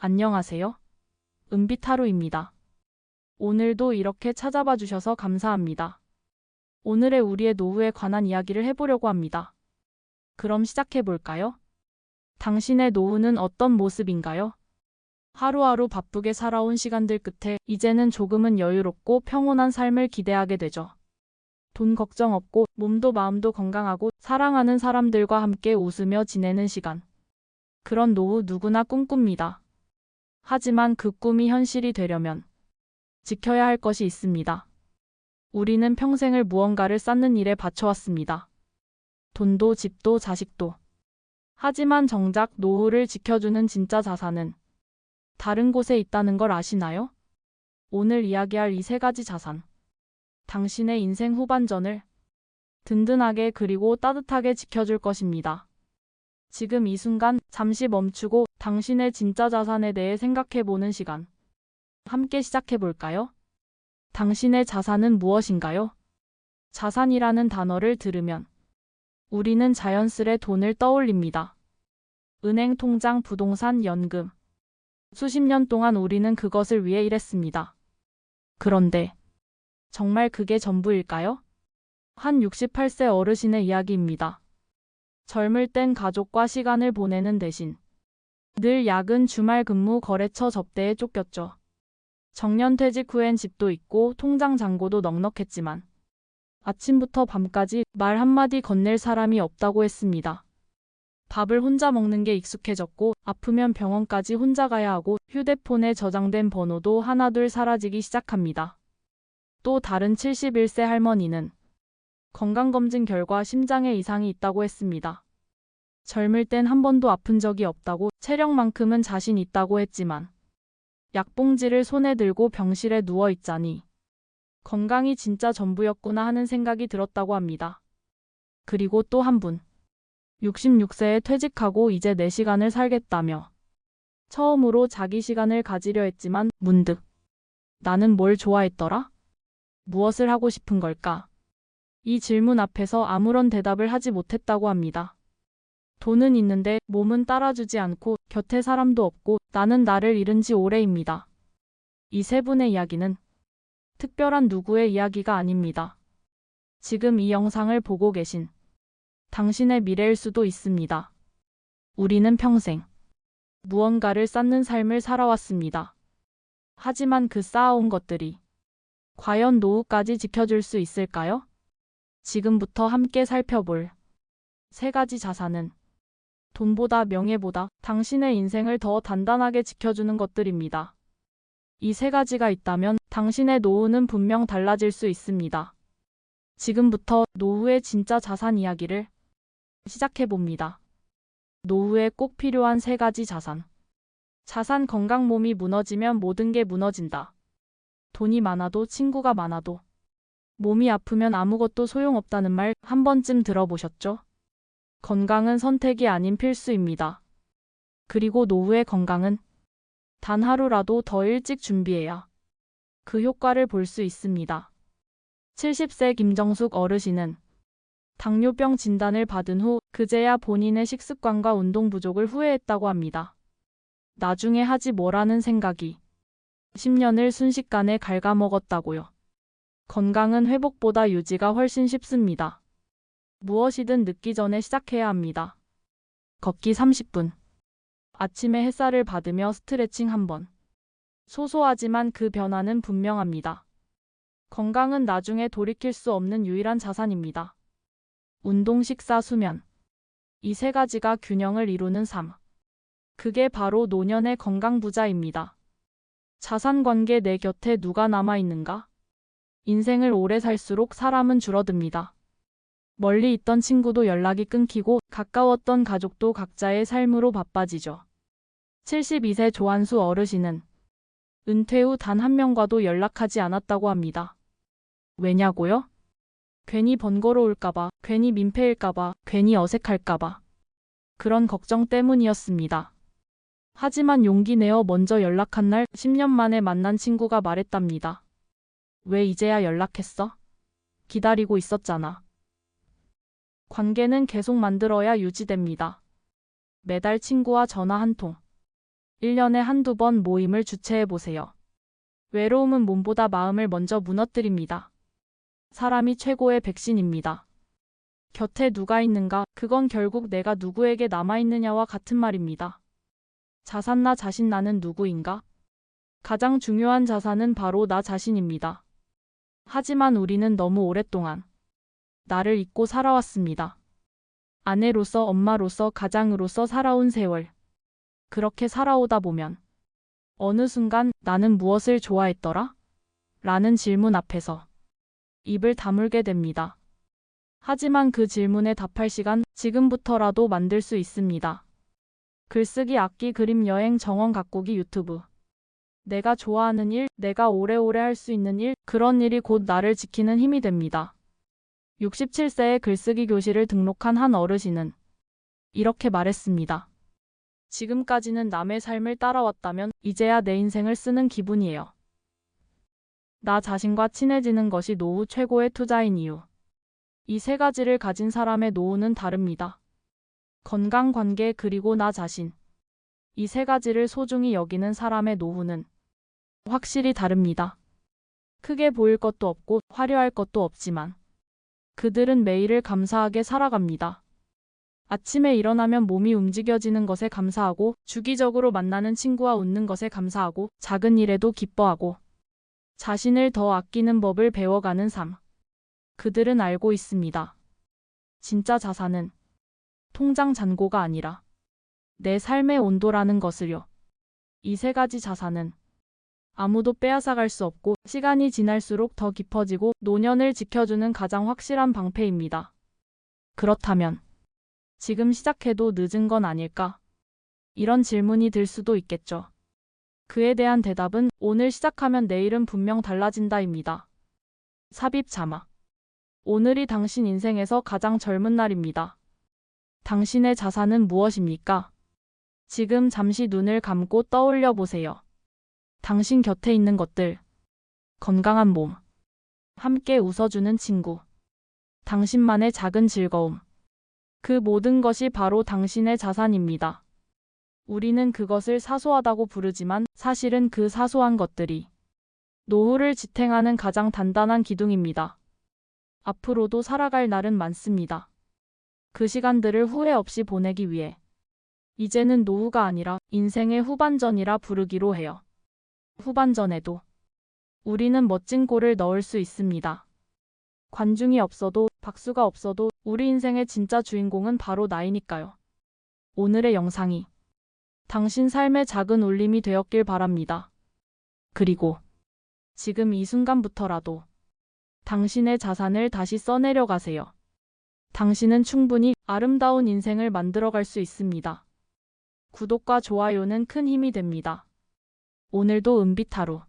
안녕하세요. 은비타로입니다. 오늘도 이렇게 찾아봐 주셔서 감사합니다. 오늘의 우리의 노후에 관한 이야기를 해보려고 합니다. 그럼 시작해 볼까요? 당신의 노후는 어떤 모습인가요? 하루하루 바쁘게 살아온 시간들 끝에 이제는 조금은 여유롭고 평온한 삶을 기대하게 되죠. 돈 걱정 없고 몸도 마음도 건강하고 사랑하는 사람들과 함께 웃으며 지내는 시간. 그런 노후 누구나 꿈꿉니다. 하지만 그 꿈이 현실이 되려면 지켜야 할 것이 있습니다. 우리는 평생을 무언가를 쌓는 일에 바쳐왔습니다. 돈도 집도 자식도. 하지만 정작 노후를 지켜주는 진짜 자산은 다른 곳에 있다는 걸 아시나요? 오늘 이야기할 이 세 가지 자산. 당신의 인생 후반전을 든든하게 그리고 따뜻하게 지켜줄 것입니다. 지금 이 순간 잠시 멈추고 당신의 진짜 자산에 대해 생각해보는 시간. 함께 시작해볼까요? 당신의 자산은 무엇인가요? 자산이라는 단어를 들으면 우리는 자연스레 돈을 떠올립니다. 은행 통장, 부동산, 연금. 수십 년 동안 우리는 그것을 위해 일했습니다. 그런데 정말 그게 전부일까요? 한 68세 어르신의 이야기입니다. 젊을 땐 가족과 시간을 보내는 대신 늘 야근, 주말 근무, 거래처 접대에 쫓겼죠. 정년퇴직 후엔 집도 있고 통장 잔고도 넉넉했지만 아침부터 밤까지 말 한마디 건넬 사람이 없다고 했습니다. 밥을 혼자 먹는 게 익숙해졌고 아프면 병원까지 혼자 가야 하고 휴대폰에 저장된 번호도 하나둘 사라지기 시작합니다. 또 다른 71세 할머니는 건강검진 결과 심장에 이상이 있다고 했습니다. 젊을 땐 한 번도 아픈 적이 없다고 체력만큼은 자신 있다고 했지만 약봉지를 손에 들고 병실에 누워 있자니 건강이 진짜 전부였구나 하는 생각이 들었다고 합니다. 그리고 또 한 분. 66세에 퇴직하고 이제 내 시간을 살겠다며 처음으로 자기 시간을 가지려 했지만 문득 나는 뭘 좋아했더라? 무엇을 하고 싶은 걸까? 이 질문 앞에서 아무런 대답을 하지 못했다고 합니다. 돈은 있는데 몸은 따라주지 않고 곁에 사람도 없고 나는 나를 잃은 지 오래입니다. 이 세 분의 이야기는 특별한 누구의 이야기가 아닙니다. 지금 이 영상을 보고 계신 당신의 미래일 수도 있습니다. 우리는 평생 무언가를 쌓는 삶을 살아왔습니다. 하지만 그 쌓아온 것들이 과연 노후까지 지켜줄 수 있을까요? 지금부터 함께 살펴볼 세 가지 자산은 돈보다 명예보다 당신의 인생을 더 단단하게 지켜주는 것들입니다. 이 세 가지가 있다면 당신의 노후는 분명 달라질 수 있습니다. 지금부터 노후의 진짜 자산 이야기를 시작해봅니다. 노후에 꼭 필요한 세 가지 자산. 자산 건강. 몸이 무너지면 모든 게 무너진다. 돈이 많아도 친구가 많아도 몸이 아프면 아무것도 소용없다는 말 한 번쯤 들어보셨죠? 건강은 선택이 아닌 필수입니다. 그리고 노후의 건강은 단 하루라도 더 일찍 준비해야 그 효과를 볼 수 있습니다. 70세 김정숙 어르신은 당뇨병 진단을 받은 후 그제야 본인의 식습관과 운동 부족을 후회했다고 합니다. 나중에 하지 뭐라는 생각이 10년을 순식간에 갉아먹었다고요. 건강은 회복보다 유지가 훨씬 쉽습니다. 무엇이든 늦기 전에 시작해야 합니다. 걷기 30분. 아침에 햇살을 받으며 스트레칭 한번. 소소하지만 그 변화는 분명합니다. 건강은 나중에 돌이킬 수 없는 유일한 자산입니다. 운동, 식사, 수면. 이 세 가지가 균형을 이루는 삶. 그게 바로 노년의 건강 부자입니다. 자산 관계. 내 곁에 누가 남아있는가? 인생을 오래 살수록 사람은 줄어듭니다. 멀리 있던 친구도 연락이 끊기고 가까웠던 가족도 각자의 삶으로 바빠지죠. 72세 조한수 어르신은 은퇴 후 단 한 명과도 연락하지 않았다고 합니다. 왜냐고요? 괜히 번거로울까봐, 괜히 민폐일까봐, 괜히 어색할까봐. 그런 걱정 때문이었습니다. 하지만 용기 내어 먼저 연락한 날 10년 만에 만난 친구가 말했답니다. 왜 이제야 연락했어? 기다리고 있었잖아. 관계는 계속 만들어야 유지됩니다. 매달 친구와 전화 한 통. 1년에 한두 번 모임을 주최해 보세요. 외로움은 몸보다 마음을 먼저 무너뜨립니다. 사람이 최고의 백신입니다. 곁에 누가 있는가, 그건 결국 내가 누구에게 남아있느냐와 같은 말입니다. 자산 나 자신 나는 누구인가? 가장 중요한 자산은 바로 나 자신입니다. 하지만 우리는 너무 오랫동안 나를 잊고 살아왔습니다. 아내로서, 엄마로서, 가장으로서 살아온 세월. 그렇게 살아오다 보면 어느 순간 나는 무엇을 좋아했더라? 라는 질문 앞에서 입을 다물게 됩니다. 하지만 그 질문에 답할 시간 지금부터라도 만들 수 있습니다. 글쓰기, 악기, 그림, 여행, 정원 가꾸기, 유튜브. 내가 좋아하는 일, 내가 오래오래 할 수 있는 일, 그런 일이 곧 나를 지키는 힘이 됩니다. 67세에 글쓰기 교실을 등록한 한 어르신은 이렇게 말했습니다. 지금까지는 남의 삶을 따라왔다면 이제야 내 인생을 쓰는 기분이에요. 나 자신과 친해지는 것이 노후 최고의 투자인 이유. 이 세 가지를 가진 사람의 노후는 다릅니다. 건강, 관계, 그리고 나 자신. 이 세 가지를 소중히 여기는 사람의 노후는 확실히 다릅니다. 크게 보일 것도 없고 화려할 것도 없지만 그들은 매일을 감사하게 살아갑니다. 아침에 일어나면 몸이 움직여지는 것에 감사하고, 주기적으로 만나는 친구와 웃는 것에 감사하고, 작은 일에도 기뻐하고, 자신을 더 아끼는 법을 배워가는 삶. 그들은 알고 있습니다. 진짜 자산은 통장 잔고가 아니라 내 삶의 온도라는 것을요. 이 세 가지 자산은 아무도 빼앗아갈 수 없고, 시간이 지날수록 더 깊어지고 노년을 지켜주는 가장 확실한 방패입니다. 그렇다면 지금 시작해도 늦은 건 아닐까? 이런 질문이 들 수도 있겠죠. 그에 대한 대답은 오늘 시작하면 내일은 분명 달라진다입니다. 삽입 자막. 오늘이 당신 인생에서 가장 젊은 날입니다. 당신의 자산은 무엇입니까? 지금 잠시 눈을 감고 떠올려 보세요. 당신 곁에 있는 것들. 건강한 몸. 함께 웃어주는 친구. 당신만의 작은 즐거움. 그 모든 것이 바로 당신의 자산입니다. 우리는 그것을 사소하다고 부르지만 사실은 그 사소한 것들이 노후를 지탱하는 가장 단단한 기둥입니다. 앞으로도 살아갈 날은 많습니다. 그 시간들을 후회 없이 보내기 위해 이제는 노후가 아니라 인생의 후반전이라 부르기로 해요. 후반전에도 우리는 멋진 골을 넣을 수 있습니다. 관중이 없어도, 박수가 없어도 우리 인생의 진짜 주인공은 바로 나이니까요. 오늘의 영상이 당신 삶의 작은 울림이 되었길 바랍니다. 그리고 지금 이 순간부터라도 당신의 자산을 다시 써내려 가세요. 당신은 충분히 아름다운 인생을 만들어갈 수 있습니다. 구독과 좋아요는 큰 힘이 됩니다. 오늘도 은빛하루.